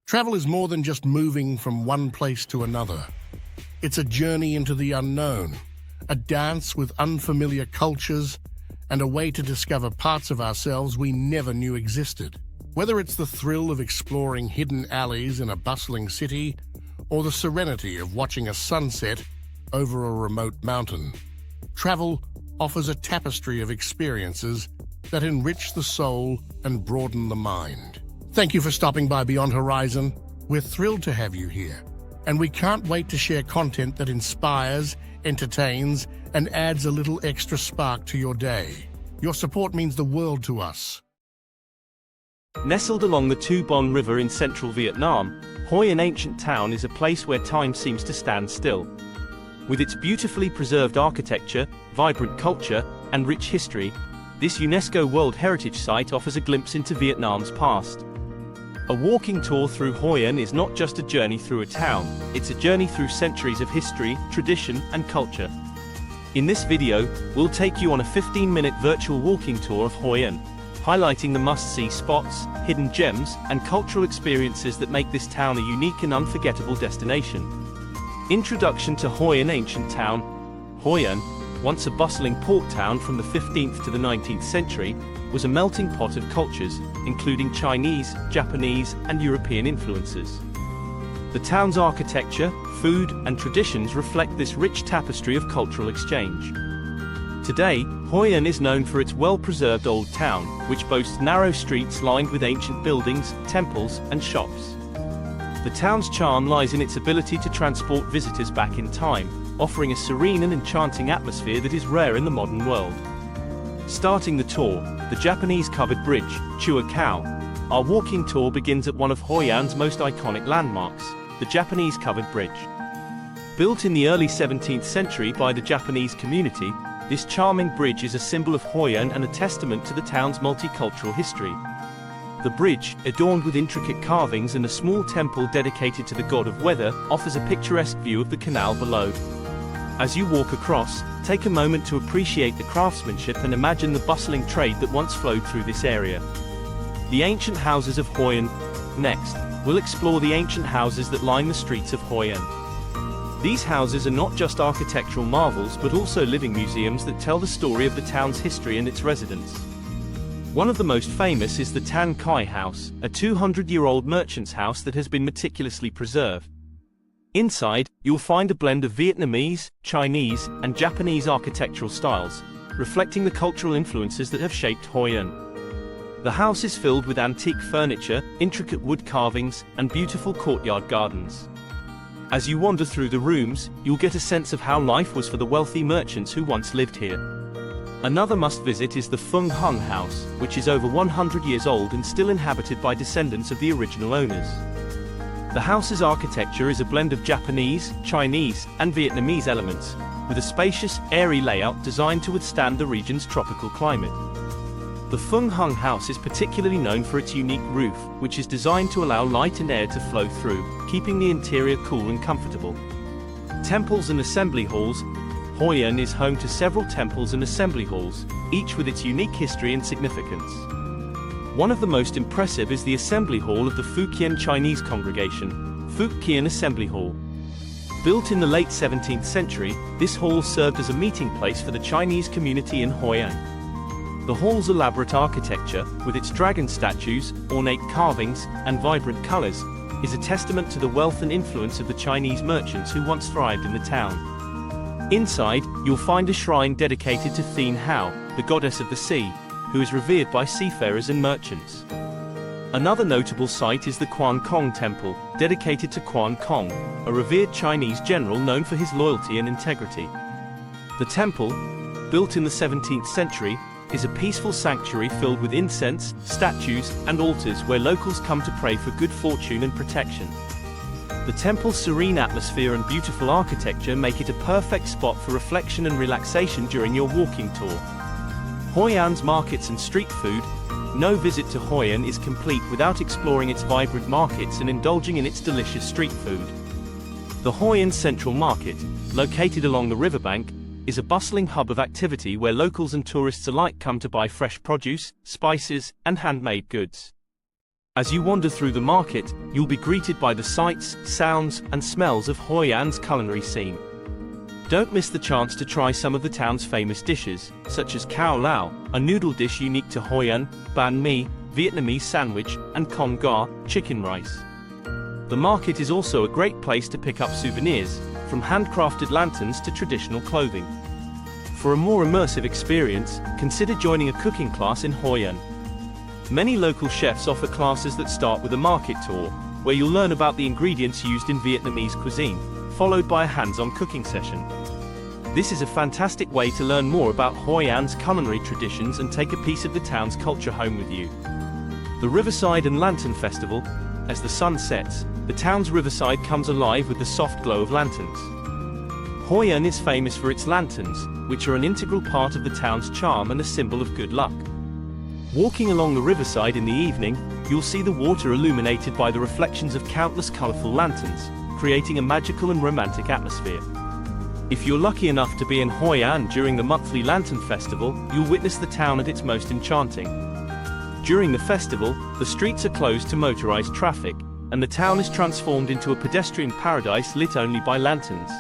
Travel is more than just moving from one place to another. It's a journey into the unknown, a dance with unfamiliar cultures, and a way to discover parts of ourselves we never knew existed. Whether it's the thrill of exploring hidden alleys in a bustling city, or the serenity of watching a sunset over a remote mountain, travel offers a tapestry of experiences that enrich the soul and broaden the mind. Thank you for stopping by Beyond Horizon. We're thrilled to have you here, and we can't wait to share content that inspires, entertains, and adds a little extra spark to your day. Your support means the world to us. Nestled along the Thu Bon River in central Vietnam, Hoi An Ancient Town is a place where time seems to stand still. With its beautifully preserved architecture, vibrant culture, and rich history, this UNESCO World Heritage Site offers a glimpse into Vietnam's past. A walking tour through Hoi An is not just a journey through a town, it's a journey through centuries of history, tradition, and culture. In this video, we'll take you on a 15-minute virtual walking tour of Hoi An, highlighting the must-see spots, hidden gems, and cultural experiences that make this town a unique and unforgettable destination. Introduction to Hoi An Ancient Town. Hoi An, once a bustling port town from the 15th to the 19th century, was a melting pot of cultures, including Chinese, Japanese, and European influences. The town's architecture, food, and traditions reflect this rich tapestry of cultural exchange. Today, Hoi An is known for its well-preserved old town, which boasts narrow streets lined with ancient buildings, temples, and shops. The town's charm lies in its ability to transport visitors back in time, offering a serene and enchanting atmosphere that is rare in the modern world. Starting the tour, the Japanese-covered bridge, Chua Khao. Our walking tour begins at one of Hoi An's most iconic landmarks, the Japanese-covered bridge. Built in the early 17th century by the Japanese community, this charming bridge is a symbol of Hoi An and a testament to the town's multicultural history. The bridge, adorned with intricate carvings and a small temple dedicated to the god of weather, offers a picturesque view of the canal below. As you walk across, take a moment to appreciate the craftsmanship and imagine the bustling trade that once flowed through this area. The ancient houses of Hoi An. Next, we'll explore the ancient houses that line the streets of Hoi An. These houses are not just architectural marvels but also living museums that tell the story of the town's history and its residents. One of the most famous is the Tan Khai House, a 200-year-old merchant's house that has been meticulously preserved. Inside, you'll find a blend of Vietnamese, Chinese, and Japanese architectural styles, reflecting the cultural influences that have shaped Hoi An. The house is filled with antique furniture, intricate wood carvings, and beautiful courtyard gardens. As you wander through the rooms, you'll get a sense of how life was for the wealthy merchants who once lived here. Another must-visit is the Phuong Hung House, which is over 100 years old and still inhabited by descendants of the original owners. The house's architecture is a blend of Japanese, Chinese, and Vietnamese elements, with a spacious, airy layout designed to withstand the region's tropical climate. The Phuong Hung House is particularly known for its unique roof, which is designed to allow light and air to flow through, keeping the interior cool and comfortable. Temples and assembly halls. Hoi An is home to several temples and assembly halls, each with its unique history and significance. One of the most impressive is the assembly hall of the Phu Quien Chinese congregation, Phu Quien Assembly Hall. Built in the late 17th century, this hall served as a meeting place for the Chinese community in Hoi An. The hall's elaborate architecture, with its dragon statues, ornate carvings, and vibrant colors, is a testament to the wealth and influence of the Chinese merchants who once thrived in the town. Inside, you'll find a shrine dedicated to Thien Hao, the goddess of the sea, who is revered by seafarers and merchants. Another notable site is the Quan Kong Temple, dedicated to Quan Kong, a revered Chinese general known for his loyalty and integrity. The temple, built in the 17th century, is a peaceful sanctuary filled with incense, statues, and altars where locals come to pray for good fortune and protection. The temple's serene atmosphere and beautiful architecture make it a perfect spot for reflection and relaxation during your walking tour. Hoi An's markets and street food. No visit to Hoi An is complete without exploring its vibrant markets and indulging in its delicious street food. The Hoi An Central Market, located along the riverbank, is a bustling hub of activity where locals and tourists alike come to buy fresh produce, spices, and handmade goods. As you wander through the market, you'll be greeted by the sights, sounds, and smells of Hoi An's culinary scene. Don't miss the chance to try some of the town's famous dishes, such as khao lao, a noodle dish unique to Hoi An, banh mi, Vietnamese sandwich, and con gar, chicken rice. The market is also a great place to pick up souvenirs, from handcrafted lanterns to traditional clothing. For a more immersive experience, consider joining a cooking class in Hoi An. Many local chefs offer classes that start with a market tour, where you'll learn about the ingredients used in Vietnamese cuisine, followed by a hands-on cooking session. This is a fantastic way to learn more about Hoi An's culinary traditions and take a piece of the town's culture home with you. The Riverside and Lantern Festival. As the sun sets, the town's riverside comes alive with the soft glow of lanterns. Hoi An is famous for its lanterns, which are an integral part of the town's charm and a symbol of good luck. Walking along the riverside in the evening, you'll see the water illuminated by the reflections of countless colorful lanterns, creating a magical and romantic atmosphere. If you're lucky enough to be in Hoi An during the monthly Lantern Festival, you'll witness the town at its most enchanting. During the festival, the streets are closed to motorized traffic, and the town is transformed into a pedestrian paradise lit only by lanterns.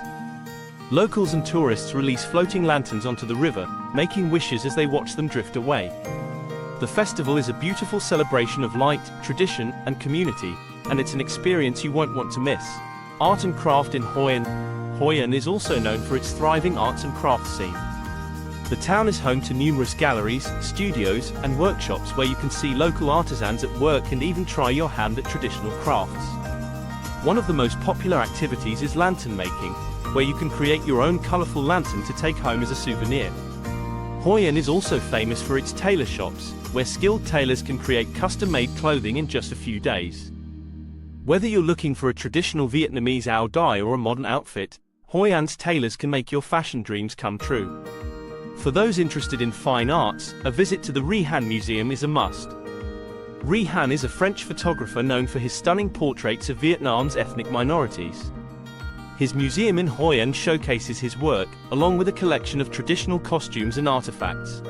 Locals and tourists release floating lanterns onto the river, making wishes as they watch them drift away. The festival is a beautiful celebration of light, tradition, and community, and it's an experience you won't want to miss. Art and craft in Hoi An. Hoi An is also known for its thriving arts and crafts scene. The town is home to numerous galleries, studios, and workshops where you can see local artisans at work and even try your hand at traditional crafts. One of the most popular activities is lantern making, where you can create your own colorful lantern to take home as a souvenir. Hoi An is also famous for its tailor shops, where skilled tailors can create custom-made clothing in just a few days. Whether you're looking for a traditional Vietnamese ao dai or a modern outfit, Hoi An's tailors can make your fashion dreams come true. For those interested in fine arts, a visit to the Hoi An Museum is a must. Hoi An is a French photographer known for his stunning portraits of Vietnam's ethnic minorities. His museum in Hoi An showcases his work, along with a collection of traditional costumes and artifacts.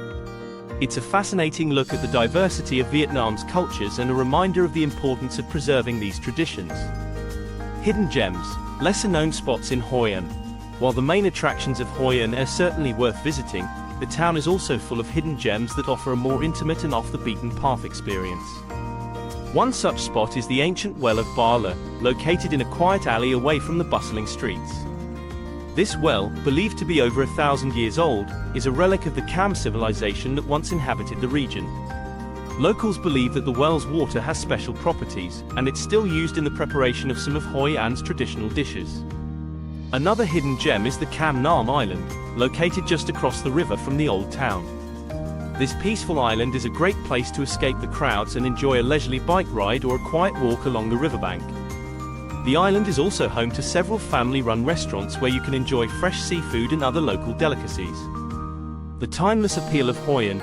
It's a fascinating look at the diversity of Vietnam's cultures and a reminder of the importance of preserving these traditions. Hidden gems, lesser-known spots in Hoi An. While the main attractions of Hoi An are certainly worth visiting, the town is also full of hidden gems that offer a more intimate and off-the-beaten-path experience. One such spot is the ancient well of Ba Le, located in a quiet alley away from the bustling streets. This well, believed to be over 1,000 years old, is a relic of the Cam civilization that once inhabited the region. Locals believe that the well's water has special properties, and it's still used in the preparation of some of Hoi An's traditional dishes. Another hidden gem is the Cam Nam Island, located just across the river from the old town. This peaceful island is a great place to escape the crowds and enjoy a leisurely bike ride or a quiet walk along the riverbank. The island is also home to several family-run restaurants where you can enjoy fresh seafood and other local delicacies. The timeless appeal of Hoi An.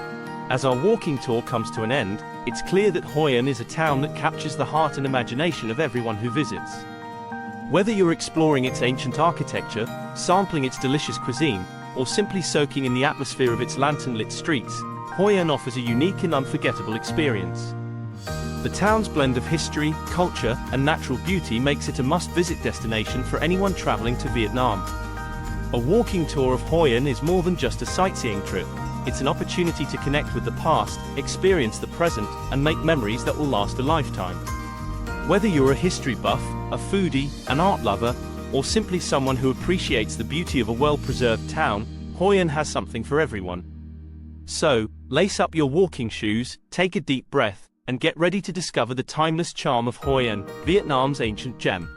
As our walking tour comes to an end, it's clear that Hoi An is a town that captures the heart and imagination of everyone who visits. Whether you're exploring its ancient architecture, sampling its delicious cuisine, or simply soaking in the atmosphere of its lantern-lit streets, Hoi An offers a unique and unforgettable experience. The town's blend of history, culture, and natural beauty makes it a must-visit destination for anyone traveling to Vietnam. A walking tour of Hoi An is more than just a sightseeing trip. It's an opportunity to connect with the past, experience the present, and make memories that will last a lifetime. Whether you're a history buff, a foodie, an art lover, or simply someone who appreciates the beauty of a well-preserved town, Hoi An has something for everyone. So, lace up your walking shoes, take a deep breath, and get ready to discover the timeless charm of Hoi An, Vietnam's ancient gem.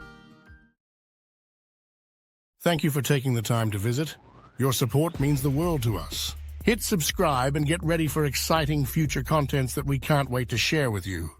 Thank you for taking the time to visit. Your support means the world to us. Hit subscribe and get ready for exciting future contents that we can't wait to share with you.